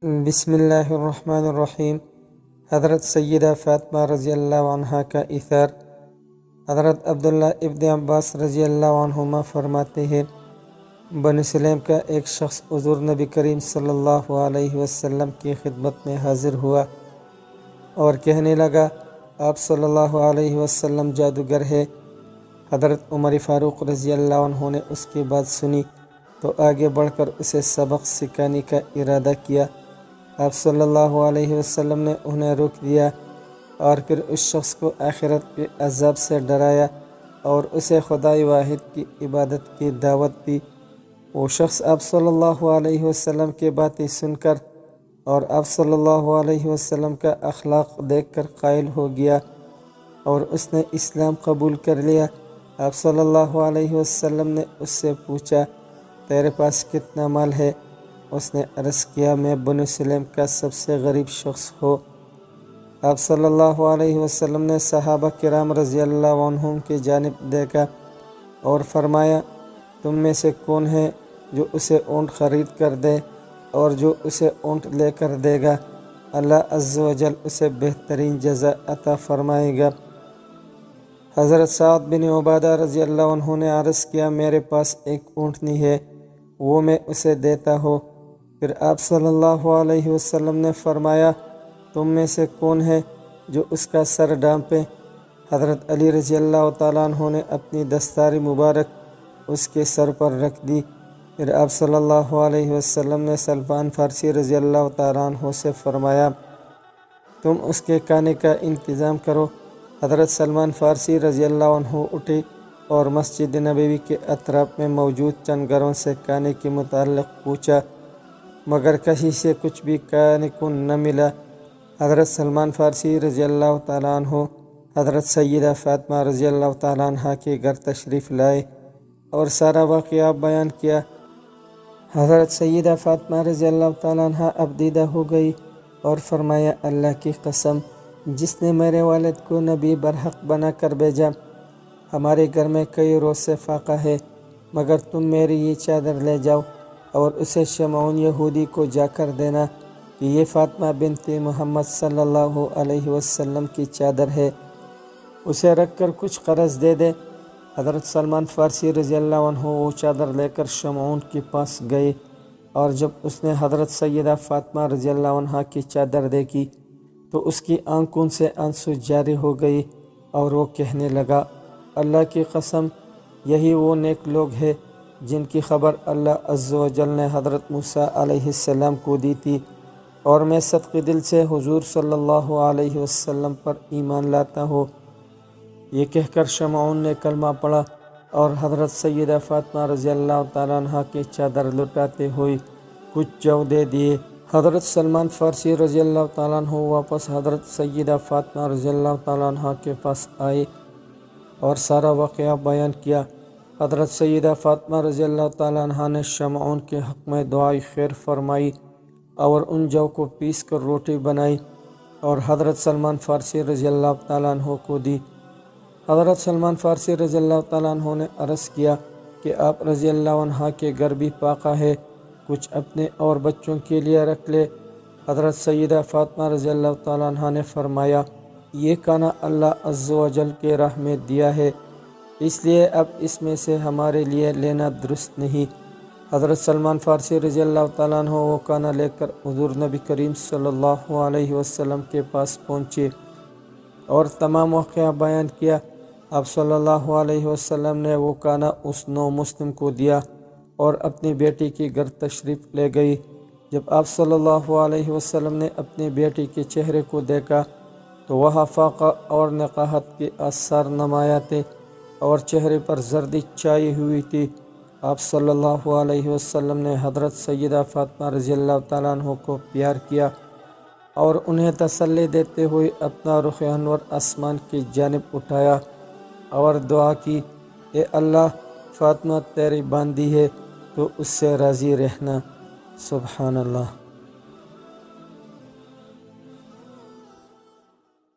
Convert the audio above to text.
بسم اللہ الرحمن الرحیم۔ حضرت سیدہ فاطمہ رضی اللہ عنہ کا ایثار۔ حضرت عبداللہ ابن عباس رضی اللہ عنہما فرماتے ہیں، بنی سلیم کا ایک شخص حضور نبی کریم صلی اللہ علیہ وسلم کی خدمت میں حاضر ہوا اور کہنے لگا، آپ صلی اللہ علیہ وسلم جادوگر ہے۔ حضرت عمر فاروق رضی اللہ عنہ نے اس کی بات سنی تو آگے بڑھ کر اسے سبق سکھانے کا ارادہ کیا۔ آپ صلی اللہ علیہ وسلم نے انہیں روک دیا اور پھر اس شخص کو آخرت کے عذاب سے ڈرایا اور اسے خدائے واحد کی عبادت کی دعوت دی۔ وہ شخص آپ صلی اللہ علیہ وسلم کی باتیں سن کر اور آپ صلی اللہ علیہ وسلم کا اخلاق دیکھ کر قائل ہو گیا اور اس نے اسلام قبول کر لیا۔ آپ صلی اللہ علیہ وسلم نے اس سے پوچھا، تیرے پاس کتنا مال ہے؟ اس نے عرض کیا، میں بنی سلیم کا سب سے غریب شخص ہوں۔ آپ صلی اللہ علیہ وسلم نے صحابہ کرام رضی اللہ عنہم کی جانب دیکھا اور فرمایا، تم میں سے کون ہے جو اسے اونٹ خرید کر دے، اور جو اسے اونٹ لے کر دے گا اللہ عز و جل اسے بہترین جزا عطا فرمائے گا۔ حضرت سعد بن عبادہ رضی اللہ عنہ نے عرض کیا، میرے پاس ایک اونٹنی ہے، وہ میں اسے دیتا ہوں۔ پھر آپ صلی اللہ علیہ وسلم نے فرمایا، تم میں سے کون ہے جو اس کا سر ڈانپے؟ حضرت علی رضی اللہ تعالیٰ عنہ نے اپنی دستار مبارک اس کے سر پر رکھ دی۔ پھر آپ صلی اللہ علیہ وسلم نے سلمان فارسی رضی اللہ تعالیٰ عنہ سے فرمایا، تم اس کے کھانے کا انتظام کرو۔ حضرت سلمان فارسی رضی اللہ عنہ اٹھے اور مسجد نبوی کے اطراف میں موجود چند گھروں سے کھانے کے متعلق پوچھا، مگر کسی سے کچھ بھی کھانے کو نہ ملا۔ حضرت سلمان فارسی رضی اللہ تعالیٰ عنہ حضرت سیدہ فاطمہ رضی اللہ تعالیٰ عنہ کے گھر تشریف لائے اور سارا واقعہ بیان کیا۔ حضرت سیدہ فاطمہ رضی اللہ تعالیٰ عنہ اب دیدہ ہو گئی اور فرمایا، اللہ کی قسم، جس نے میرے والد کو نبی برحق بنا کر بھیجا، ہمارے گھر میں کئی روز سے فاقہ ہے، مگر تم میری یہ چادر لے جاؤ اور اسے شمعون یہودی کو جا کر دینا کہ یہ فاطمہ بنت محمد صلی اللہ علیہ وسلم کی چادر ہے، اسے رکھ کر کچھ قرض دے دے۔ حضرت سلمان فارسی رضی اللہ عنہ وہ چادر لے کر شمعون کے پاس گئے اور جب اس نے حضرت سیدہ فاطمہ رضی اللہ عنہ کی چادر دیکھی تو اس کی آنکھوں سے آنسو جاری ہو گئی اور وہ کہنے لگا، اللہ کی قسم، یہی وہ نیک لوگ ہیں جن کی خبر اللہ عز و جل نے حضرت موسیٰ علیہ السلام کو دی تھی، اور میں صدقے دل سے حضور صلی اللہ علیہ وسلم پر ایمان لاتا ہوں۔ یہ کہہ کر شمعون نے کلمہ پڑھا اور حضرت سیدہ فاطمہ رضی اللہ تعالیٰ عنہ کی چادر لٹاتے ہوئے کچھ جو دے دیے۔ حضرت سلمان فارسی رضی اللہ تعالیٰ عنہ واپس حضرت سیدہ فاطمہ رضی اللہ تعالیٰ عنہ کے پاس آئے اور سارا واقعہ بیان کیا۔ حضرت سیدہ فاطمہ رضی اللہ تعالیٰ عنہ نے شمعون کے حق میں دعائے خیر فرمائی اور ان جو کو پیس کر روٹی بنائی اور حضرت سلمان فارسی رضی اللہ تعالیٰ عنہ کو دی۔ حضرت سلمان فارسی رضی اللہ تعالیٰ عنہ نے عرض کیا کہ آپ رضی اللہ عنہ کے گھر بھی پاکا ہے، کچھ اپنے اور بچوں کے لیے رکھ لے۔ حضرت سیدہ فاطمہ رضی اللہ تعالیٰ عنہ نے فرمایا، یہ کھانا اللہ عز و جل کے راہ میں دیا ہے، اس لیے اب اس میں سے ہمارے لیے لینا درست نہیں۔ حضرت سلمان فارسی رضی اللہ تعالیٰ عنہ وہ کھانا لے کر حضور نبی کریم صلی اللہ علیہ وسلم کے پاس پہنچے اور تمام واقعہ بیان کیا۔ آپ صلی اللہ علیہ وسلم نے وہ کھانا اس نو مسلم کو دیا اور اپنی بیٹی کے گھر تشریف لے گئی۔ جب آپ صلی اللہ علیہ وسلم نے اپنی بیٹی کے چہرے کو دیکھا تو وہاں فاقہ اور نقاہت کے آثار نمایاں تھے اور چہرے پر زردی چھائی ہوئی تھی۔ آپ صلی اللہ علیہ وسلم نے حضرت سیدہ فاطمہ رضی اللہ تعالیٰ عنہ کو پیار کیا اور انہیں تسلی دیتے ہوئے اپنا رخ انور آسمان کی جانب اٹھایا اور دعا کی، اے اللہ، فاطمہ تیری باندی ہے تو اس سے راضی رہنا۔ سبحان اللہ۔